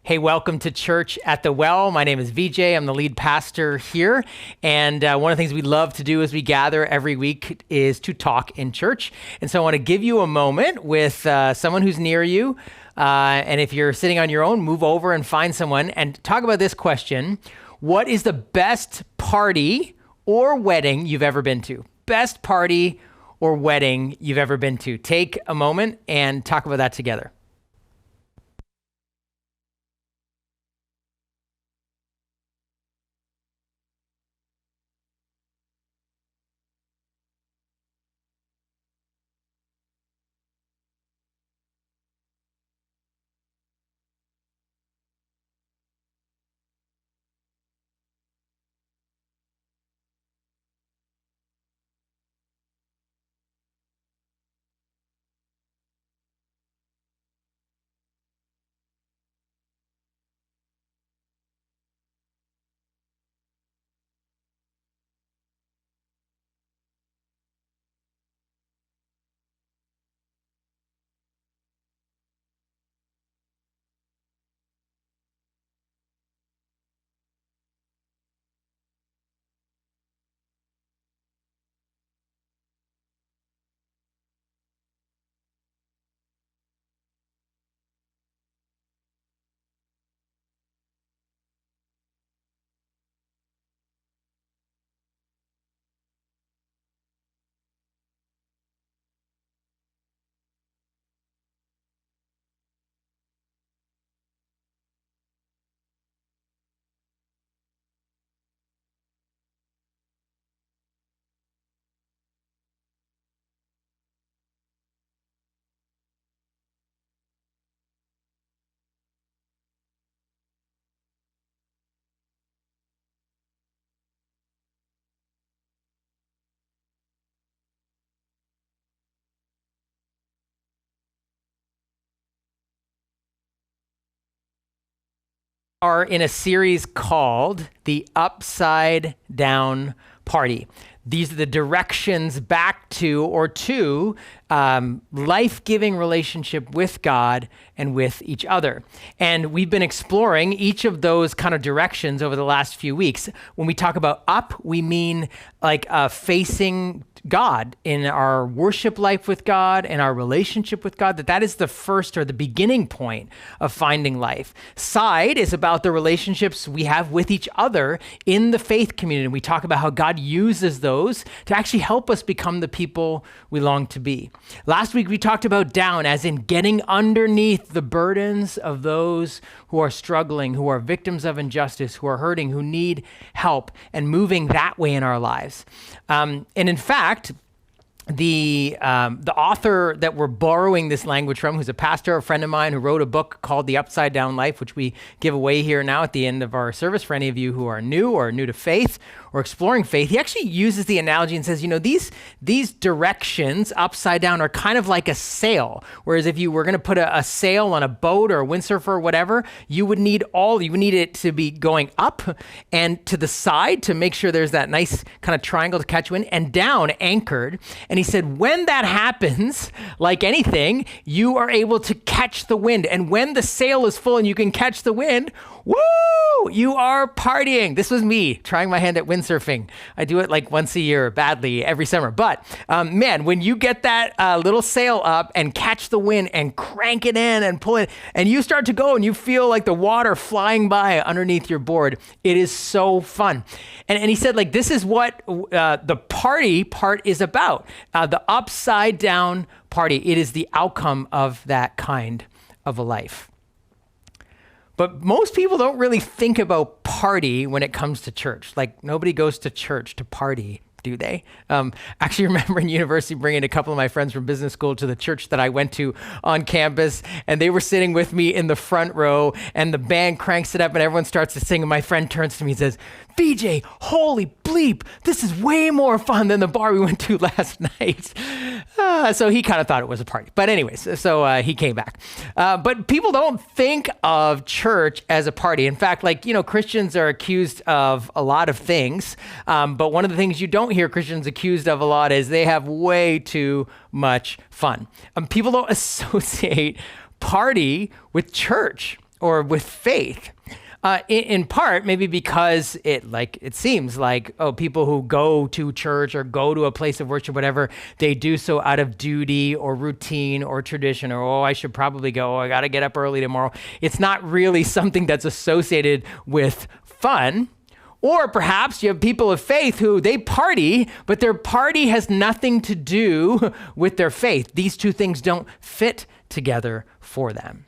Hey, welcome to Church at the Well. My name is VJ. I'm the lead pastor here. And one of the things we love to do as we gather every week is to talk in church. And so I want to give you a moment with someone who's near you. And if you're sitting on your own, move over and find someone and talk about this question. What is the best party or wedding you've ever been to? Best party or wedding you've ever been to? Take a moment and talk about that together. Are in a series called The Upside Down Party. These are the directions back to or to life-giving relationship with God and with each other. And we've been exploring each of those kind of directions over the last few weeks. When we talk about up, we mean like facing God in our worship life with God and our relationship with God, that is the first or the beginning point of finding life. Side is about the relationships we have with each other in the faith community. We talk about how God uses those to actually help us become the people we long to be. Last week, we talked about down, as in getting underneath the burdens of those who are struggling, who are victims of injustice, who are hurting, who need help, and moving that way in our lives. And in fact, the author that we're borrowing this language from, who's a pastor, a friend of mine, who wrote a book called The Upside Down Life, which we give away here now at the end of our service for any of you who are new or new to faith or exploring faith. He actually uses the analogy and says, these directions upside down are kind of like a sail. Whereas if you were going to put a sail on a boat or a windsurfer or whatever, you would need it to be going up and to the side to make sure there's that nice kind of triangle to catch wind, and down anchored. And he said, when that happens, like anything, you are able to catch the wind. And when the sail is full and you can catch the wind, woo, you are partying. This was me trying my hand at windsurfing. I do it like once a year, badly, every summer. But man, when you get that little sail up and catch the wind and crank it in and pull it, and you start to go and you feel like the water flying by underneath your board, it is so fun. And he said, like, this is what the party part is about. The upside down party. It is the outcome of that kind of a life. But most people don't really think about party when it comes to church. Like, nobody goes to church to party, do they? Actually, remember in university bringing a couple of my friends from business school to the church that I went to on campus, and they were sitting with me in the front row, and the band cranks it up and everyone starts to sing, and my friend turns to me and says, VJ, holy bleep, this is way more fun than the bar we went to last night. So he kind of thought it was a party. But anyways, so he came back. But people don't think of church as a party. In fact, Christians are accused of a lot of things. But one of the things you don't hear Christians accused of a lot is they have way too much fun. People don't associate party with church. or with faith. In part, maybe because it seems like, oh, people who go to church or go to a place of worship, whatever, they do so out of duty or routine or tradition, or, oh, I should probably go. Oh, I got to get up early tomorrow. It's not really something that's associated with fun. Or perhaps you have people of faith who they party, but their party has nothing to do with their faith. These two things don't fit together for them.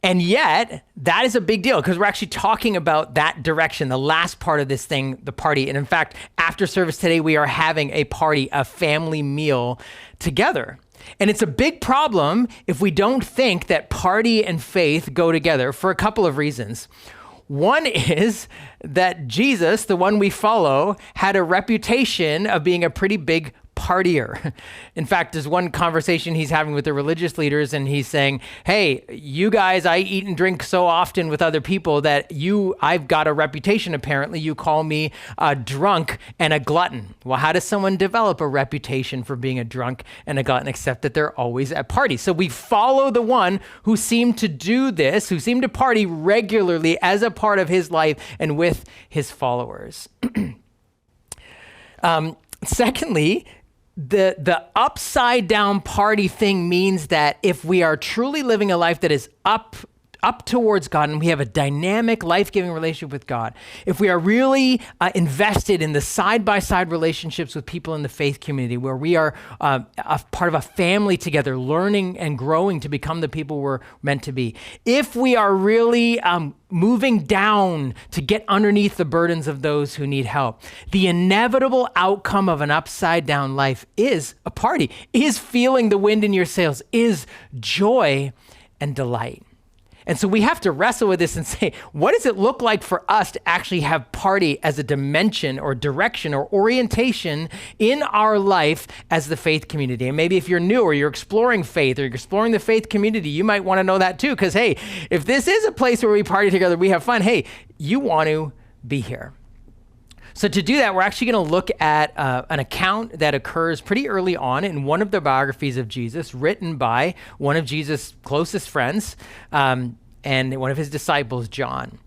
And yet, that is a big deal because we're actually talking about that direction, the last part of this thing, the party. And in fact, after service today, we are having a party, a family meal together. And it's a big problem if we don't think that party and faith go together for a couple of reasons. One is that Jesus, the one we follow, had a reputation of being a pretty big partier. In fact, there's one conversation he's having with the religious leaders, and he's saying, hey, you guys, I eat and drink so often with other people that I've got a reputation, apparently. You call me a drunk and a glutton. Well, how does someone develop a reputation for being a drunk and a glutton except that they're always at parties? So we follow the one who seemed to do this, who seemed to party regularly as a part of his life and with his followers. Secondly, the upside down party thing means that if we are truly living a life that is up towards God and we have a dynamic, life-giving relationship with God, if we are really invested in the side-by-side relationships with people in the faith community where we are a part of a family together, learning and growing to become the people we're meant to be, if we are really moving down to get underneath the burdens of those who need help, the inevitable outcome of an upside down life is a party, is feeling the wind in your sails, is joy and delight. And so we have to wrestle with this and say, what does it look like for us to actually have party as a dimension or direction or orientation in our life as the faith community? And maybe if you're new or you're exploring faith or you're exploring the faith community, you might want to know that too. Because, hey, if this is a place where we party together, we have fun, hey, you want to be here. So to do that, we're actually going to look at an account that occurs pretty early on in one of the biographies of Jesus, written by one of Jesus' closest friends and one of his disciples, John.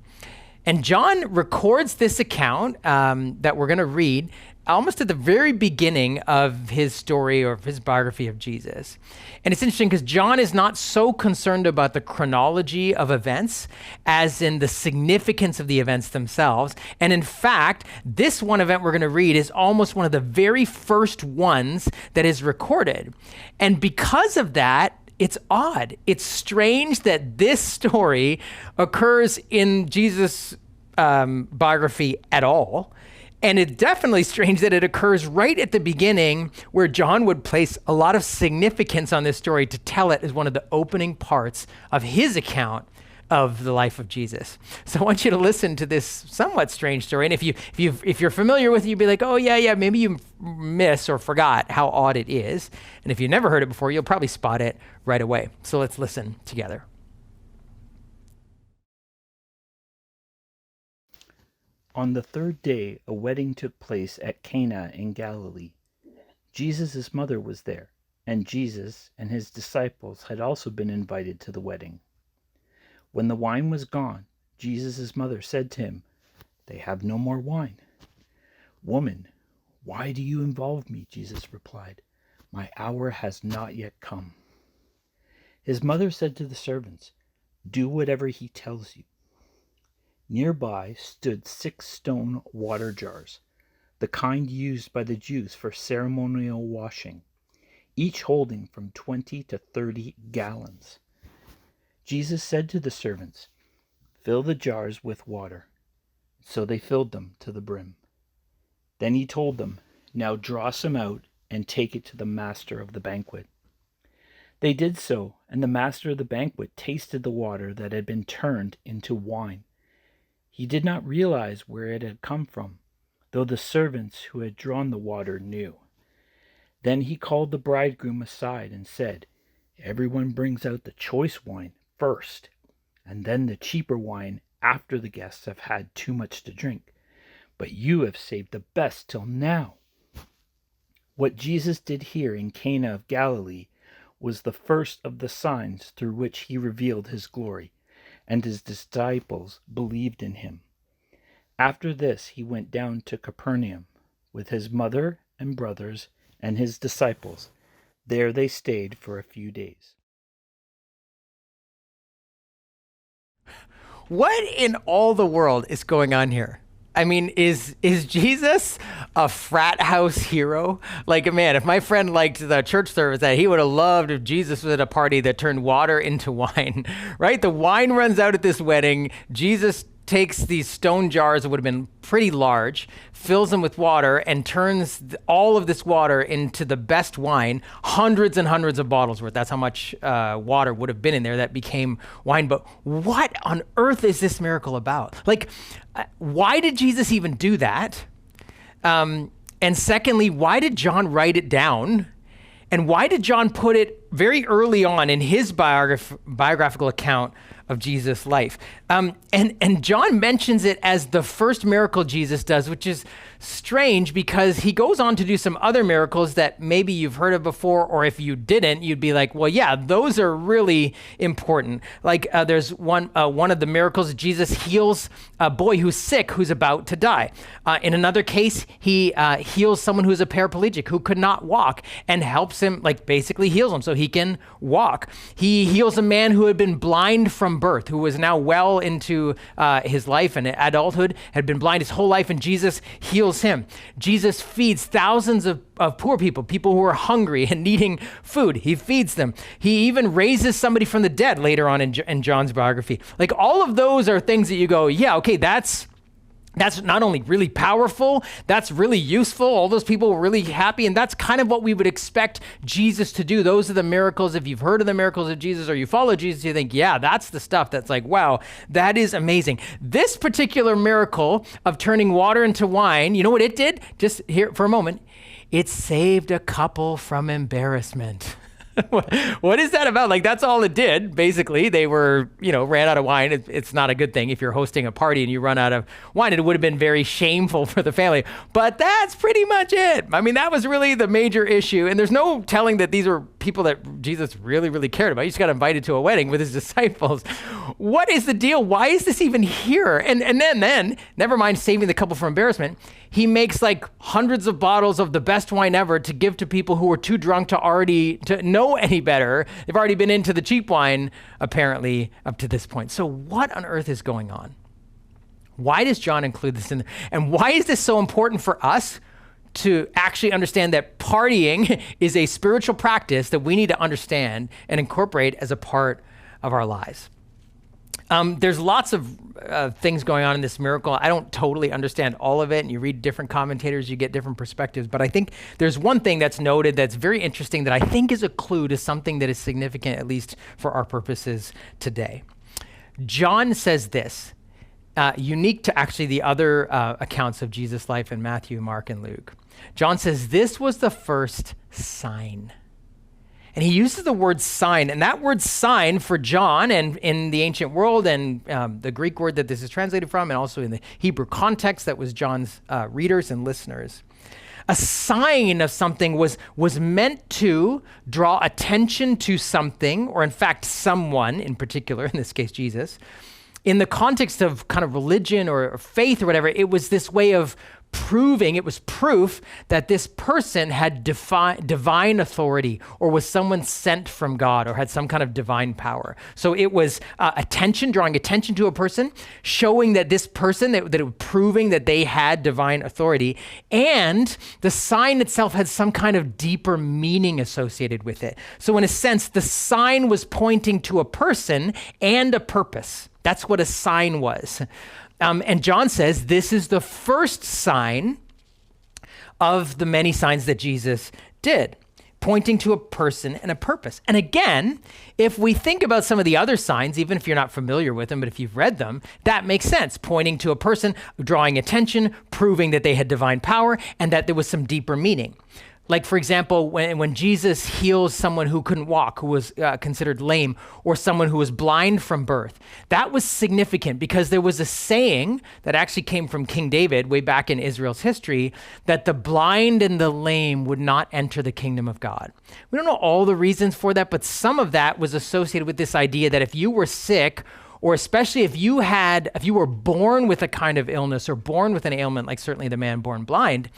And John records this account that we're going to read almost at the very beginning of his story or of his biography of Jesus. And it's interesting because John is not so concerned about the chronology of events as in the significance of the events themselves. And in fact, this one event we're going to read is almost one of the very first ones that is recorded. And because of that, it's odd. It's strange that this story occurs in Jesus' biography at all. And it's definitely strange that it occurs right at the beginning where John would place a lot of significance on this story to tell it as one of the opening parts of his account of the life of Jesus. So I want you to listen to this somewhat strange story. And if you're familiar with it, you'd be like, oh yeah, maybe you miss or forgot how odd it is. And if you've never heard it before, you'll probably spot it right away. So let's listen together. On the third day, a wedding took place at Cana in Galilee. Jesus' mother was there, and Jesus and his disciples had also been invited to the wedding. When the wine was gone, Jesus' mother said to him, "They have no more wine." "Woman, why do you involve me?" Jesus replied. "My hour has not yet come." His mother said to the servants, "Do whatever he tells you." Nearby stood 6 stone water jars, the kind used by the Jews for ceremonial washing, each holding from 20 to 30 gallons. Jesus said to the servants, "Fill the jars with water." So they filled them to the brim. Then he told them, "Now draw some out and take it to the master of the banquet." They did so, and the master of the banquet tasted the water that had been turned into wine. He did not realize where it had come from, though the servants who had drawn the water knew. Then he called the bridegroom aside and said, "Everyone brings out the choice wine first, and then the cheaper wine after the guests have had too much to drink. But you have saved the best till now." What Jesus did here in Cana of Galilee was the first of the signs through which he revealed his glory, and his disciples believed in him. After this, he went down to Capernaum with his mother and brothers and his disciples. There they stayed for a few days. What in all the world is going on here? I mean, is Jesus a frat house hero? Like, man, if my friend liked the church service, that he would have loved if Jesus was at a party that turned water into wine, right? The wine runs out at this wedding. Jesus takes these stone jars that would have been pretty large, fills them with water, and turns all of this water into the best wine, hundreds and hundreds of bottles worth. That's how much water would have been in there that became wine. But what on earth is this miracle about? Like, why did Jesus even do that? And secondly, why did John write it down? And why did John put it very early on in his biographical account of Jesus' life? And John mentions it as the first miracle Jesus does, which is strange because he goes on to do some other miracles that maybe you've heard of before, or if you didn't, you'd be like, well, yeah, those are really important. Like there's one of the miracles, Jesus heals a boy who's sick, who's about to die. In another case, he heals someone who's a paraplegic who could not walk and helps him, like basically heals him so he can walk. He heals a man who had been blind from birth, who was now well into his life and adulthood, had been blind his whole life, and Jesus heals him. Jesus feeds thousands of poor people who are hungry and needing food. He feeds them. He even raises somebody from the dead later on in John's biography. Like all of those are things that you go, yeah, okay, that's not only really powerful, that's really useful. All those people were really happy. And that's kind of what we would expect Jesus to do. Those are the miracles. If you've heard of the miracles of Jesus or you follow Jesus, you think, yeah, that's the stuff that's like, wow, that is amazing. This particular miracle of turning water into wine, you know what it did? Just here for a moment. It saved a couple from embarrassment. What is that about? Like, that's all it did. Basically, they were, ran out of wine. It's not a good thing. If you're hosting a party and you run out of wine, it would have been very shameful for the family. But that's pretty much it. I mean, that was really the major issue. And there's no telling that these were people that Jesus really, really cared about. He just got invited to a wedding with his disciples. What is the deal? Why is this even here? And then, never mind saving the couple from embarrassment, he makes like hundreds of bottles of the best wine ever to give to people who were too drunk to know any better. They've already been into the cheap wine, apparently, up to this point. So what on earth is going on? Why does John include this in there? And why is this so important for us to actually understand that partying is a spiritual practice that we need to understand and incorporate as a part of our lives? There's lots of things going on in this miracle. I don't totally understand all of it, and you read different commentators, you get different perspectives, but I think there's one thing that's noted that's very interesting that I think is a clue to something that is significant, at least for our purposes today. John says this, unique to actually the other accounts of Jesus' life in Matthew, Mark, and Luke. John says this was the first sign. And he uses the word sign, and that word sign for John and in the ancient world and the Greek word that this is translated from, and also in the Hebrew context that was John's readers and listeners. A sign of something was meant to draw attention to something, or in fact, someone in particular, in this case, Jesus. In the context of kind of religion or faith or whatever, it was this way of proving, it was proof that this person had divine authority or was someone sent from God or had some kind of divine power. So it was drawing attention to a person, showing that this person, that it was proving that they had divine authority, and the sign itself had some kind of deeper meaning associated with it. So in a sense, the sign was pointing to a person and a purpose. That's what a sign was. And John says this is the first sign of the many signs that Jesus did, pointing to a person and a purpose. And again, if we think about some of the other signs, even if you're not familiar with them, but if you've read them, that makes sense. Pointing to a person, drawing attention, proving that they had divine power, and that there was some deeper meaning. Like, for example, when Jesus heals someone who couldn't walk, who was considered lame, or someone who was blind from birth, that was significant because there was a saying that actually came from King David way back in Israel's history that the blind and the lame would not enter the kingdom of God. We don't know all the reasons for that, but some of that was associated with this idea that if you were sick or especially if you were born with a kind of illness or born with an ailment, like certainly the man born blind,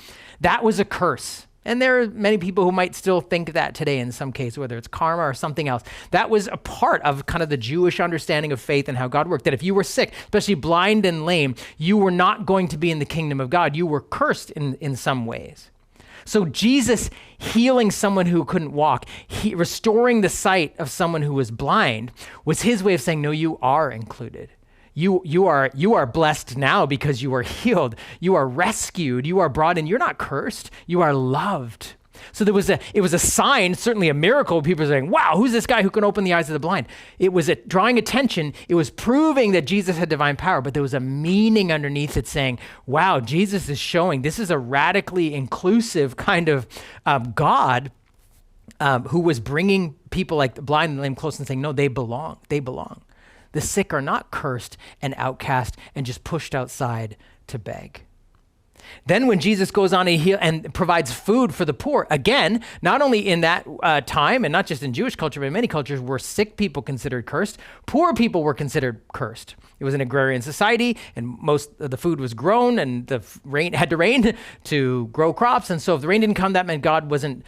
that was a curse. And there are many people who might still think that today in some case, whether it's karma or something else. That was a part of kind of the Jewish understanding of faith and how God worked, that if you were sick, especially blind and lame, you were not going to be in the kingdom of God. You were cursed in some ways. So Jesus healing someone who couldn't walk, restoring the sight of someone who was blind, was his way of saying, no, you are included. You are blessed now because you are healed. You are rescued. You are brought in. You're not cursed. You are loved. So it was a sign, certainly a miracle. People are saying, wow, who's this guy who can open the eyes of the blind? It was drawing attention. It was proving that Jesus had divine power, but there was a meaning underneath it saying, wow, Jesus is showing this is a radically inclusive kind of God who was bringing people like the blind and lame close and saying, no, they belong. They belong. The sick are not cursed and outcast and just pushed outside to beg. Then when Jesus goes on and provides food for the poor, again, not only in that time and not just in Jewish culture, but in many cultures were sick people considered cursed, poor people were considered cursed. It was an agrarian society and most of the food was grown and the rain had to rain to grow crops. And so if the rain didn't come, that meant God wasn't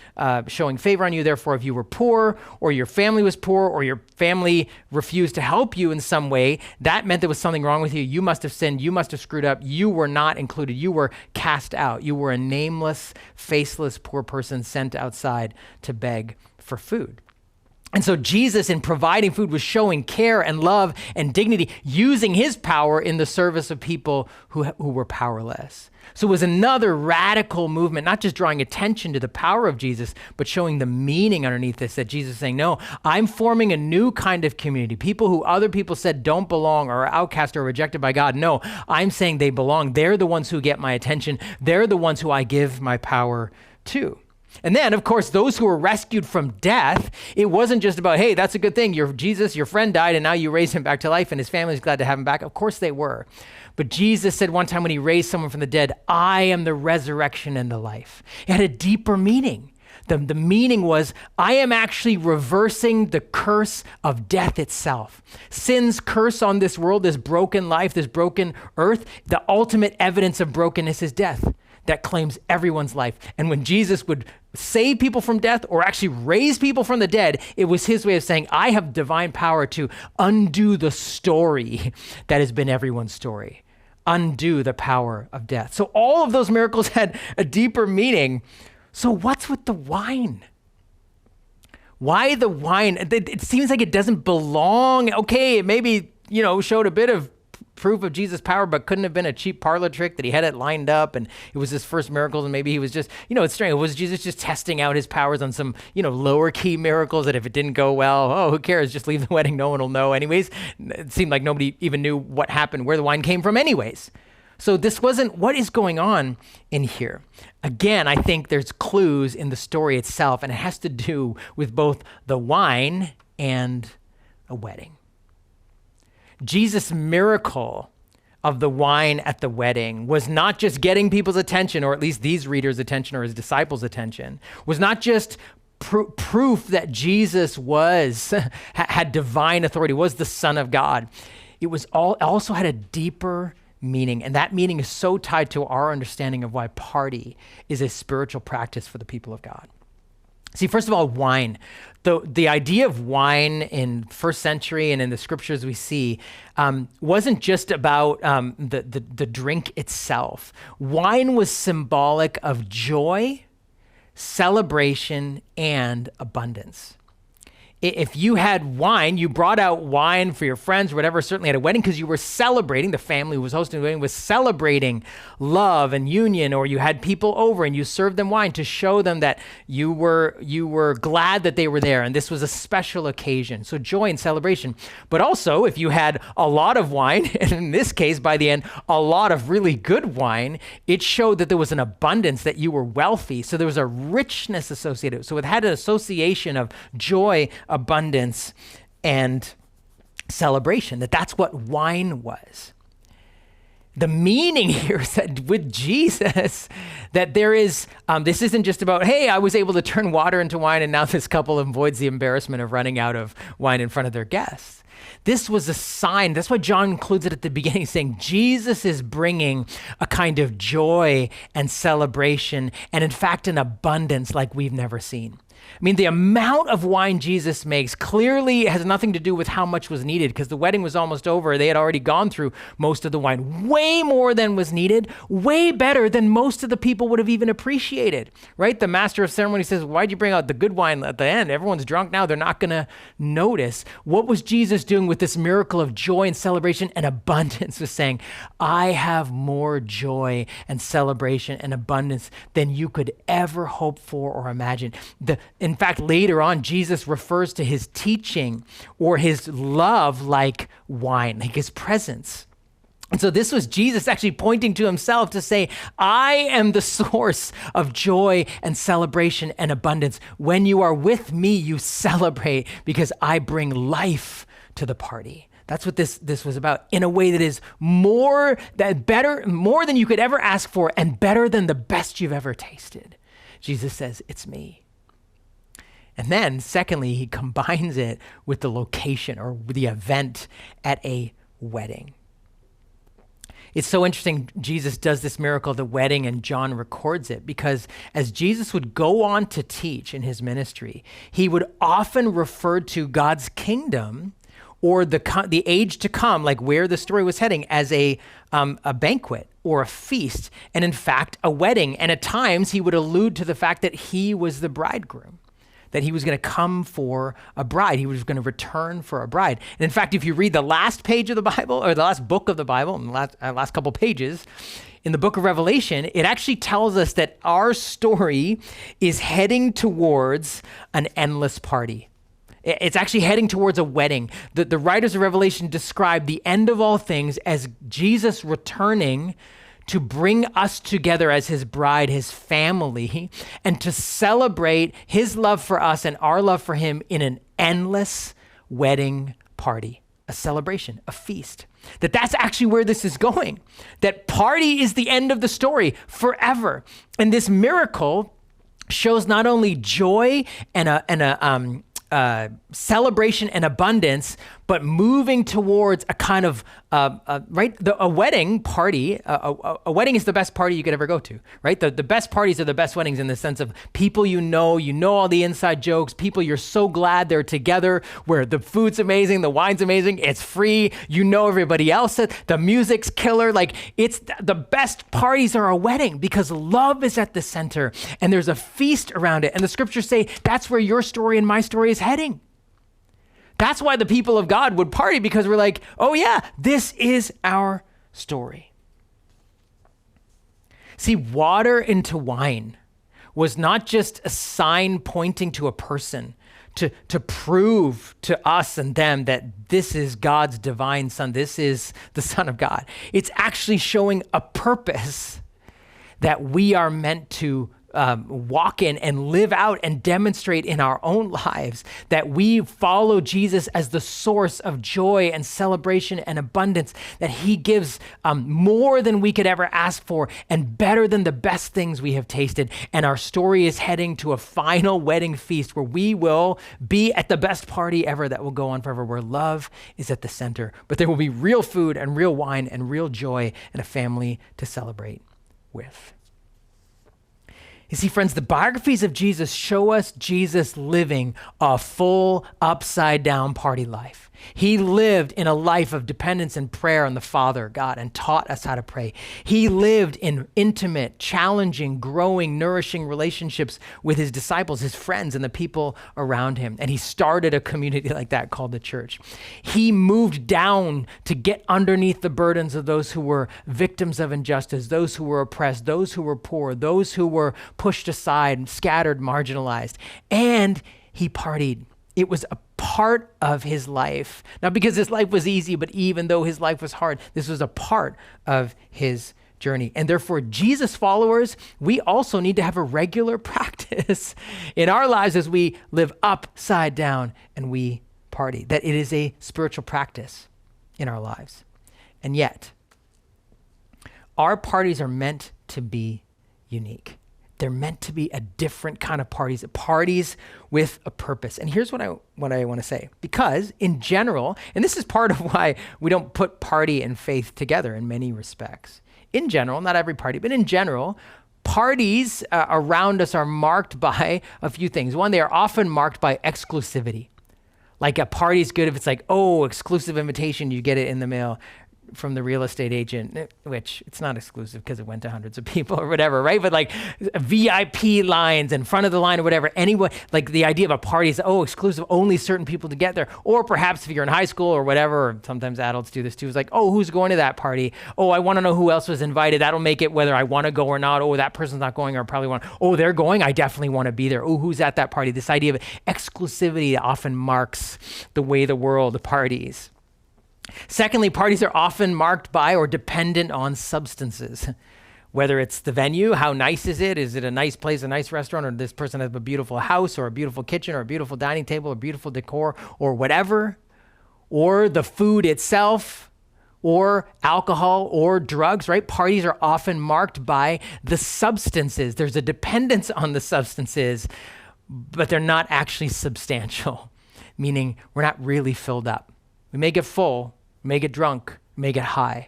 showing favor on you. Therefore, if you were poor or your family was poor or your family refused to help you in some way, that meant there was something wrong with you. You must have sinned. You must have screwed up. You were not included. You were cast out. You were a nameless, faceless, poor person sent outside to beg for food. And so Jesus, in providing food, was showing care and love and dignity, using his power in the service of people who were powerless. So it was another radical movement, not just drawing attention to the power of Jesus, but showing the meaning underneath this, that Jesus is saying, no, I'm forming a new kind of community. People who other people said don't belong or are outcast or rejected by God. No, I'm saying they belong. They're the ones who get my attention. They're the ones who I give my power to. And then, of course, those who were rescued from death, it wasn't just about, hey, that's a good thing. Jesus, your friend died, and now you raise him back to life, and his family's glad to have him back. Of course they were. But Jesus said one time when he raised someone from the dead, I am the resurrection and the life. It had a deeper meaning. The meaning was, I am actually reversing the curse of death itself. Sin's curse on this world, this broken life, this broken earth, the ultimate evidence of brokenness is death that claims everyone's life. And when Jesus would save people from death or actually raise people from the dead, it was his way of saying, I have divine power to undo the story that has been everyone's story, undo the power of death. So all of those miracles had a deeper meaning. So what's with the wine? Why the wine? It seems like it doesn't belong. Okay, it maybe, showed a bit of proof of Jesus' power, but couldn't have been a cheap parlor trick that he had it lined up and it was his first miracles and maybe he was just, it's strange. Was Jesus just testing out his powers on some, lower key miracles that if it didn't go well, oh, who cares? Just leave the wedding. No one will know anyways. It seemed like nobody even knew what happened, where the wine came from anyways. So this wasn't what is going on in here. Again, I think there's clues in the story itself and it has to do with both the wine and a wedding. Jesus' miracle of the wine at the wedding was not just getting people's attention, or at least these readers' attention or his disciples' attention, was not just proof that Jesus had divine authority, was the Son of God. It was also had a deeper meaning, and that meaning is so tied to our understanding of why party is a spiritual practice for the people of God. See, first of all, wine. The idea of wine in first century and in the scriptures we see wasn't just about the drink itself. Wine was symbolic of joy, celebration, and abundance. If you had wine, you brought out wine for your friends or whatever, certainly at a wedding, because you were celebrating, the family who was hosting the wedding was celebrating love and union, or you had people over and you served them wine to show them that you were glad that they were there and this was a special occasion. So joy and celebration. But also, if you had a lot of wine, and in this case, by the end, a lot of really good wine, it showed that there was an abundance, that you were wealthy. So there was a richness associated. So it had an association of joy, abundance, and celebration, that's what wine was. the meaning here is that with Jesus, that there is, this isn't just about, hey, I was able to turn water into wine and now this couple avoids the embarrassment of running out of wine in front of their guests. This was a sign. That's why John includes it at the beginning, saying Jesus is bringing a kind of joy and celebration, and in fact, an abundance like we've never seen. I mean, the amount of wine Jesus makes clearly has nothing to do with how much was needed, because the wedding was almost over. They had already gone through most of the wine, way more than was needed, way better than most of the people would have even appreciated, right? The master of ceremony says, why'd you bring out the good wine at the end? Everyone's drunk now. They're not going to notice. What was Jesus doing with this miracle of joy and celebration and abundance? Was saying, I have more joy and celebration and abundance than you could ever hope for or imagine. In fact, later on, Jesus refers to his teaching or his love like wine, like his presence. And so this was Jesus actually pointing to himself to say, I am the source of joy and celebration and abundance. When you are with me, you celebrate because I bring life to the party. That's what this was about, in a way that is more than you could ever ask for and better than the best you've ever tasted. Jesus says, it's me. And then, secondly, he combines it with the location or the event at a wedding. It's so interesting, Jesus does this miracle at the wedding, and John records it because as Jesus would go on to teach in his ministry, he would often refer to God's kingdom or the age to come, like where the story was heading, as a banquet or a feast, and in fact, a wedding. And at times, he would allude to the fact that he was the bridegroom, that he was going to come for a bride. He was going to return for a bride. And in fact, if you read the last page of the Bible, or the last book of the Bible, and the last couple pages, in the book of Revelation, it actually tells us that our story is heading towards an endless party. It's actually heading towards a wedding. The writers of Revelation describe the end of all things as Jesus returning to bring us together as his bride, his family, and to celebrate his love for us and our love for him in an endless wedding party, a celebration, a feast. That's actually where this is going. That party is the end of the story forever. And this miracle shows not only joy and a celebration and abundance, but moving towards a kind of, a wedding party. A wedding is the best party you could ever go to, right? The best parties are the best weddings in the sense of people you know all the inside jokes, people you're so glad they're together, where the food's amazing, the wine's amazing, it's free, you know everybody else, the music's killer. Like, it's the best parties are a wedding because love is at the center and there's a feast around it. And the scriptures say that's where your story and my story is heading. That's why the people of God would party, because we're like, oh yeah, this is our story. See, water into wine was not just a sign pointing to a person to prove to us and them that this is God's divine Son, this is the Son of God. It's actually showing a purpose that we are meant to walk in and live out and demonstrate in our own lives, that we follow Jesus as the source of joy and celebration and abundance, that he gives more than we could ever ask for and better than the best things we have tasted. And our story is heading to a final wedding feast where we will be at the best party ever that will go on forever, where love is at the center, but there will be real food and real wine and real joy and a family to celebrate with. You see, friends, the biographies of Jesus show us Jesus living a full upside down party life. He lived in a life of dependence and prayer on the Father, God, and taught us how to pray. He lived in intimate, challenging, growing, nourishing relationships with his disciples, his friends, and the people around him. And he started a community like that called the church. He moved down to get underneath the burdens of those who were victims of injustice, those who were oppressed, those who were poor, those who were pushed aside, scattered, marginalized. And he partied. It was a part of his life, not because his life was easy, but even though his life was hard, this was a part of his journey. And therefore, Jesus followers, we also need to have a regular practice in our lives as we live upside down and we party, that it is a spiritual practice in our lives. And yet, our parties are meant to be unique. They're meant to be a different kind of parties with a purpose. And here's what I want to say. Because in general, and this is part of why we don't put party and faith together in many respects. In general, not every party, but in general, parties around us are marked by a few things. One, they are often marked by exclusivity. Like a party's good if it's like, oh, exclusive invitation, you get it in the mail from the real estate agent, which it's not exclusive because it went to hundreds of people or whatever, right? But like VIP lines in front of the line or whatever. Anyone, like the idea of a party is, oh, exclusive, only certain people to get there. Or perhaps if you're in high school or whatever, or sometimes adults do this too, it's like, oh, who's going to that party? Oh, I want to know who else was invited. That'll make it whether I want to go or not. Oh, that person's not going or probably want, oh, they're going. I definitely want to be there. Oh, who's at that party? This idea of exclusivity often marks the way the world parties. Secondly, parties are often marked by or dependent on substances. Whether it's the venue, how nice is it? Is it a nice place, a nice restaurant, or this person has a beautiful house or a beautiful kitchen or a beautiful dining table or beautiful decor or whatever, or the food itself, or alcohol or drugs, right? Parties are often marked by the substances. There's a dependence on the substances, but they're not actually substantial, meaning we're not really filled up. We may get full, may get drunk, may get high,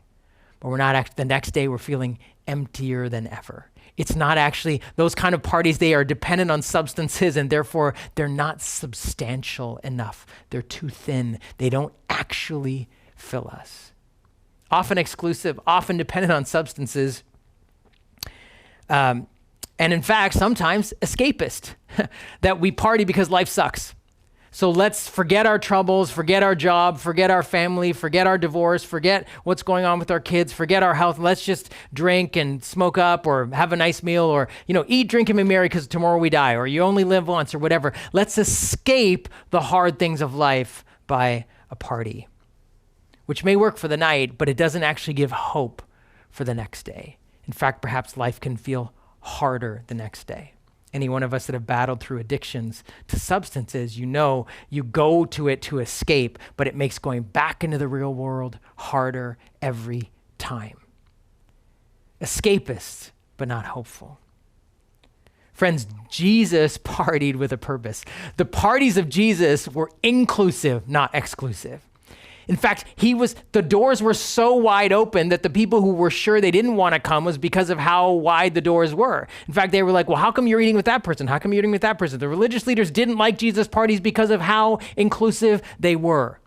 but we're not the next day we're feeling emptier than ever. It's not actually those kind of parties. They are dependent on substances and therefore they're not substantial enough. They're too thin. They don't actually fill us. Often exclusive, often dependent on substances. And in fact, sometimes escapist, that we party because life sucks. So let's forget our troubles, forget our job, forget our family, forget our divorce, forget what's going on with our kids, forget our health. Let's just drink and smoke up or have a nice meal or, eat, drink, and be merry because tomorrow we die, or you only live once or whatever. Let's escape the hard things of life by a party, which may work for the night, but it doesn't actually give hope for the next day. In fact, perhaps life can feel harder the next day. Any one of us that have battled through addictions to substances, you go to it to escape, but it makes going back into the real world harder every time. Escapist, but not hopeful. Friends, Jesus partied with a purpose. The parties of Jesus were inclusive, not exclusive. In fact, the doors were so wide open that the people who were sure they didn't want to come was because of how wide the doors were. In fact, they were like, well, how come you're eating with that person? How come you're eating with that person? The religious leaders didn't like Jesus' parties because of how inclusive they were.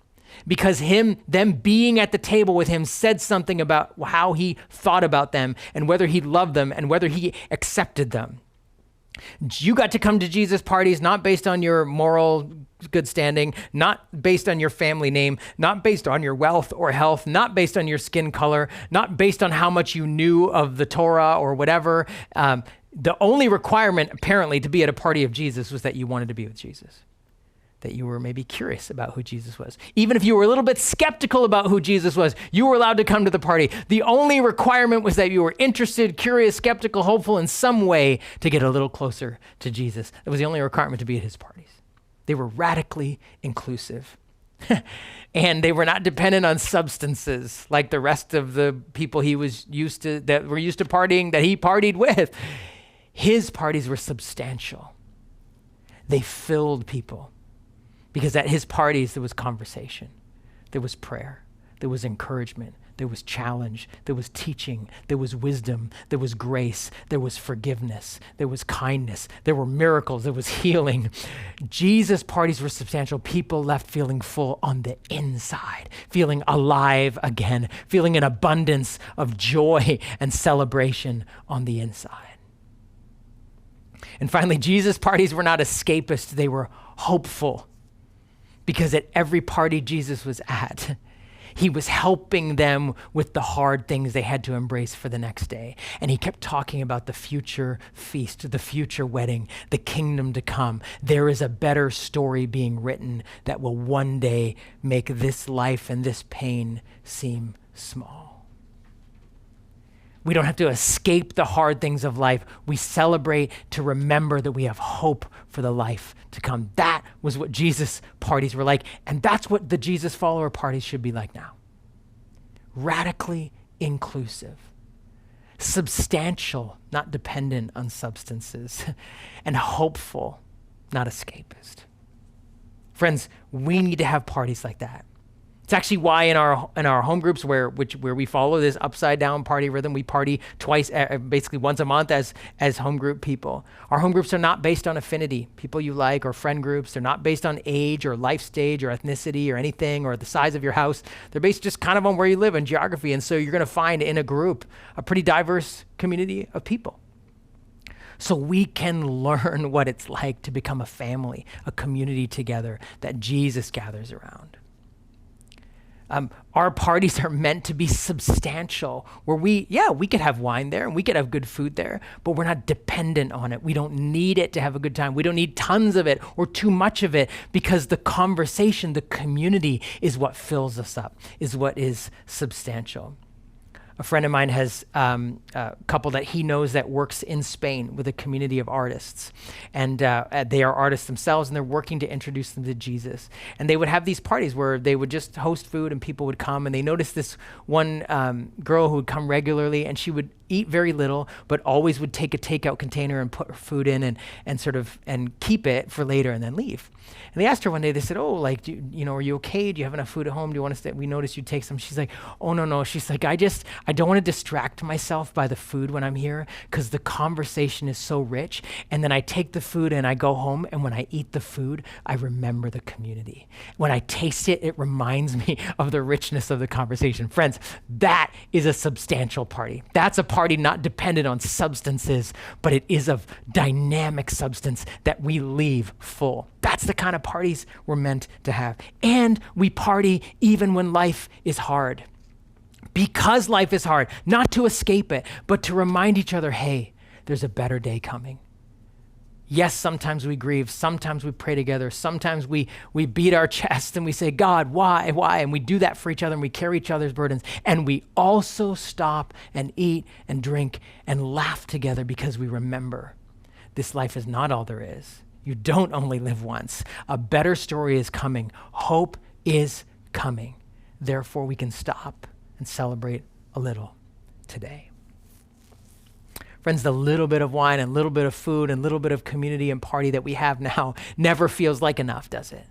Because them being at the table with him said something about how he thought about them and whether he loved them and whether he accepted them. You got to come to Jesus' parties not based on your moral good standing, not based on your family name, not based on your wealth or health, not based on your skin color, not based on how much you knew of the Torah or whatever. The only requirement apparently to be at a party of Jesus was that you wanted to be with Jesus, that you were maybe curious about who Jesus was. Even if you were a little bit skeptical about who Jesus was, you were allowed to come to the party. The only requirement was that you were interested, curious, skeptical, hopeful in some way to get a little closer to Jesus. That was the only requirement to be at his parties. They were radically inclusive. And they were not dependent on substances like the rest of the people that were used to partying, that he partied with. His parties were substantial. They filled people. Because at his parties, there was conversation, there was prayer, there was encouragement, there was challenge, there was teaching, there was wisdom, there was grace, there was forgiveness, there was kindness, there were miracles, there was healing. Jesus' parties were substantial. People left feeling full on the inside, feeling alive again, feeling an abundance of joy and celebration on the inside. And finally, Jesus' parties were not escapist, they were hopeful. Because at every party Jesus was at, he was helping them with the hard things they had to embrace for the next day. And he kept talking about the future feast, the future wedding, the kingdom to come. There is a better story being written that will one day make this life and this pain seem small. We don't have to escape the hard things of life. We celebrate to remember that we have hope for the life to come. That was what Jesus' parties were like, and that's what the Jesus follower parties should be like now. Radically inclusive. substantial, not dependent on substances, and hopeful, not escapist. Friends, we need to have parties like that. It's actually why in our home groups where we follow this upside down party rhythm, we party twice, basically once a month as home group people. Our home groups are not based on affinity, people you like, or friend groups. They're not based on age or life stage or ethnicity or anything or the size of your house. They're based just kind of on where you live and geography. And so you're going to find in a group a pretty diverse community of people. So we can learn what it's like to become a family, a community together that Jesus gathers around. Our parties are meant to be substantial, where we could have wine there and we could have good food there, but we're not dependent on it. We don't need it to have a good time. We don't need tons of it or too much of it, because the conversation, the community is what fills us up, is what is substantial. A friend of mine has a couple that he knows that works in Spain with a community of artists. And they are artists themselves, and they're working to introduce them to Jesus. And they would have these parties where they would just host food and people would come. And they noticed this one girl who would come regularly, and she would eat very little, but always would take a takeout container and put her food in and keep it for later and then leave. And they asked her one day, they said, "Oh, like, are you okay? Do you have enough food at home? Do you want to stay? We noticed you take some." She's like, "Oh, no." She's like, I don't want to distract myself by the food when I'm here, because the conversation is so rich. And then I take the food and I go home. And when I eat the food, I remember the community. When I taste it, it reminds me of the richness of the conversation." Friends, that is a substantial party. That's a party not dependent on substances, but it is of dynamic substance that we leave full. That's the kind of parties we're meant to have. And we party even when life is hard. Because life is hard, not to escape it, but to remind each other, hey, there's a better day coming. Yes, sometimes we grieve. Sometimes we pray together. Sometimes we beat our chest and we say, "God, why? And we do that for each other, and we carry each other's burdens. And we also stop and eat and drink and laugh together, because we remember this life is not all there is. You don't only live once. A better story is coming. Hope is coming. Therefore, we can stop and celebrate a little today." Friends, the little bit of wine and little bit of food and little bit of community and party that we have now never feels like enough, does it?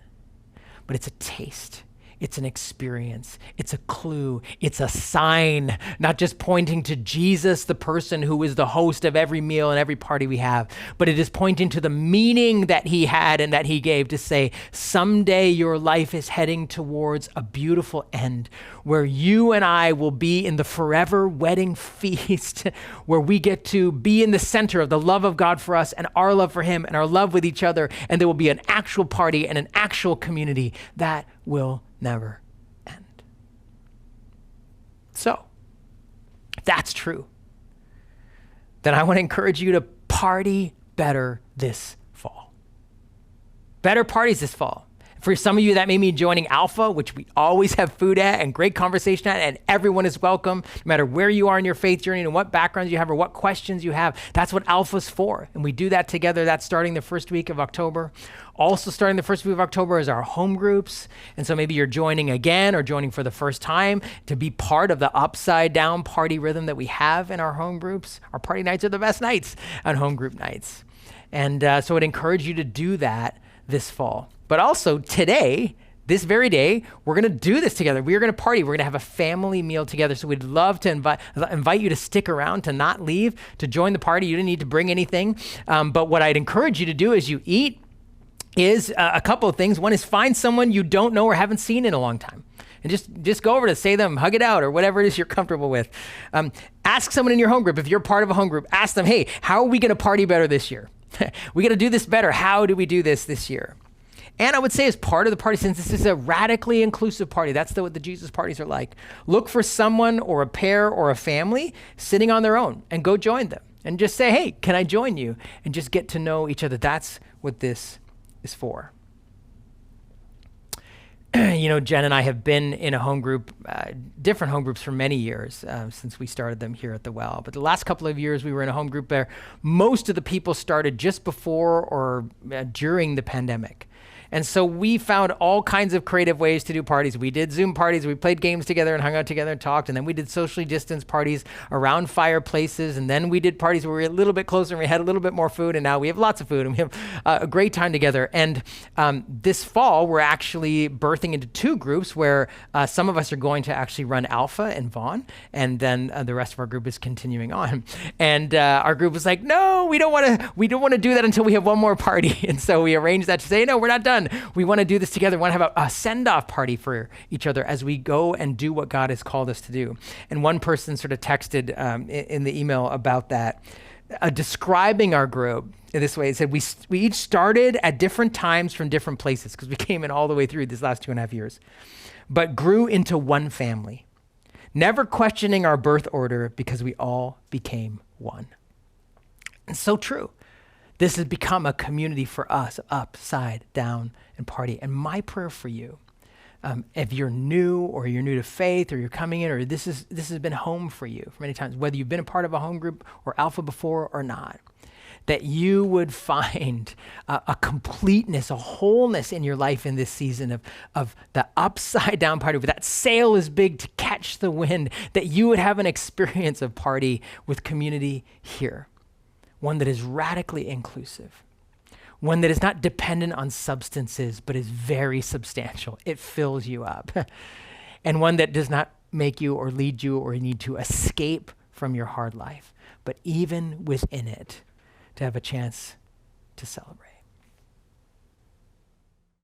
But it's a taste. It's an experience. It's a clue. It's a sign, not just pointing to Jesus, the person who is the host of every meal and every party we have, but it is pointing to the meaning that he had and that he gave, to say, someday your life is heading towards a beautiful end where you and I will be in the forever wedding feast, where we get to be in the center of the love of God for us and our love for him and our love with each other. And there will be an actual party and an actual community that will never end. So, if that's true, then I want to encourage you to party better this fall. Better parties this fall. For some of you, that may mean joining Alpha, which we always have food at and great conversation at, and everyone is welcome, no matter where you are in your faith journey and what backgrounds you have or what questions you have. That's what Alpha's for, and we do that together. That's starting the first week of October. Also starting the first week of October is our home groups, and so maybe you're joining again or joining for the first time to be part of the upside down party rhythm that we have in our home groups. Our party nights are the best nights on home group nights, and so I'd encourage you to do that this fall. But also today, this very day, we're going to do this together. We are going to party. We're going to have a family meal together. So we'd love to invite you to stick around, to not leave, to join the party. You didn't need to bring anything. But what I'd encourage you to do as you eat is a couple of things. One is find someone you don't know or haven't seen in a long time. And just go over to say them, hug it out, or whatever it is you're comfortable with. Ask someone in your home group. If you're part of a home group, ask them, hey, how are we going to party better this year? We got to do this better. How do we do this year? And I would say as part of the party, since this is a radically inclusive party, that's what the Jesus parties are like. Look for someone or a pair or a family sitting on their own and go join them. And just say, hey, can I join you? And just get to know each other. That's what this is for. Jen and I have been in a home group, different home groups for many years since we started them here at the Well. But the last couple of years we were in a home group where most of the people started just before or during the pandemic. And so we found all kinds of creative ways to do parties. We did Zoom parties, we played games together and hung out together and talked, and then we did socially distanced parties around fireplaces, and then we did parties where we were a little bit closer and we had a little bit more food, and now we have lots of food and we have a great time together. And this fall, we're actually birthing into two groups where some of us are going to actually run Alpha in Vaughan, and then the rest of our group is continuing on. And our group was like, no, we don't want to do that until we have one more party. And so we arranged that to say, no, we're not done. We want to do this together. We want to have a send-off party for each other as we go and do what God has called us to do. And one person sort of texted in the email about that, describing our group in this way. It said, we each started at different times from different places, because we came in all the way through these last 2.5 years, but grew into one family, never questioning our birth order because we all became one. And so true. This has become a community for us, upside down and party. And my prayer for you, if you're new or you're new to faith or you're coming in, or this has been home for you for many times, whether you've been a part of a home group or Alpha before or not, that you would find a completeness, a wholeness in your life in this season of the upside down party, where that sail is big to catch the wind, that you would have an experience of party with community here. One that is radically inclusive, one that is not dependent on substances, but is very substantial. It fills you up. And one that does not make you or lead you or need to escape from your hard life, but even within it, to have a chance to celebrate.